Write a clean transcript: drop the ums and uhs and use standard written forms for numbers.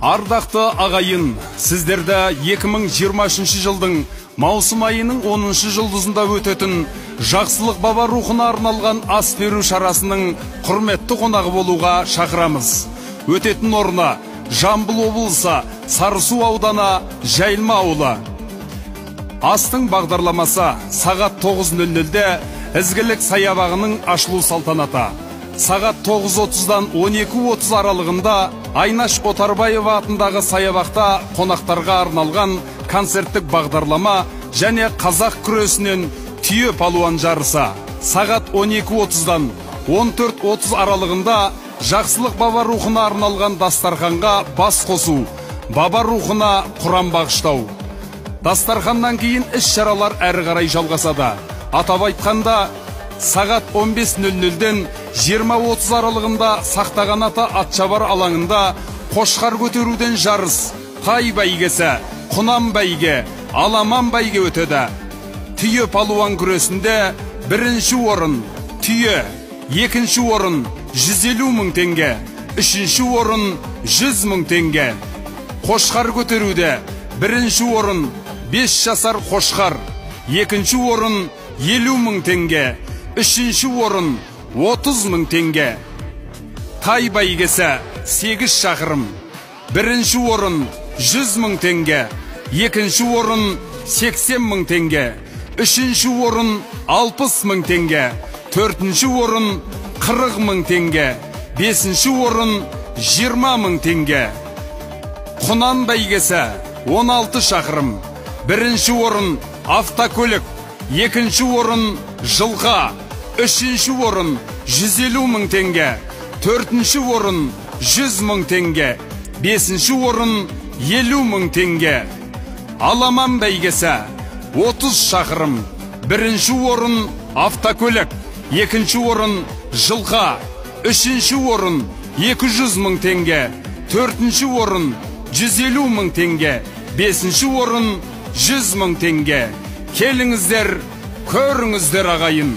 Ардақты ағайын, сіздерді 2023 жылдың маусым айының 10 жұлдызында өтетін жақсылық баба рухына арналған ас беру шарасының құрметті қонағы болуға шақырамыз. Өтетін орны Жамбыл облысы Сарысу ауданы Жайылма ауылы. Астың бағдарламасы сағат 9:00-де Ізгілік саябағының ашылу салтанаты. Сағат 9:30-дан 12:30 аралығында Айнаш Отарбаева атындағы саябақта қонақтарға арналған концерттік бағдарлама және қазақ күресінен түйе палуан жарысы. Сағат 12:30-дан 14:30 аралығында жақсылық баба рухына арналған дастарханға бас қосу, баба рухына құран бағыштау. Дастарханнан кейін іс-шаралар әрі қарай жалғасады. Атап айтқанда, сағат 15:00-ден 20:30 аралығында Сақтаған ата Атшабар алаңында қошқар көтеруден жарыс, тай бәйгесі, құнан бәйге, аламан бәйге өтеді. Түйе палуан күресінде бірінші орын түйе, екінші орын 150 мың теңге, үшінші орын 100 мың теңге. Қошқар көтеруде бірінші орын 5 жасар қошқар, екінші орын 50 мың теңге, үшінші орын 30 мың теңге. Тай бәйгесі 8 шақырым, бірінші орын 100 мың теңге, екінші орын 80 мың теңге, үшінші орын 60 мың теңге, төртінші орын 40 мың теңге, бесінші орын 20 мың теңге. Құнан бәйгесі 16 шақырым, бірінші орын автокөлік, екінші орын жылға, үшінші орын 150 мың теңге, төртінші орын 100 мың теңге, бесінші орын 50 мың теңге. Аламан бәйгесі 30 шақырым, бірінші орын автокөлік, екінші орын жылға, үшінші орын 200 мың теңге, төртінші орын 150 мың теңге, бесінші орын 100 мың теңге. Келіңіздер, көріңіздер ағайын.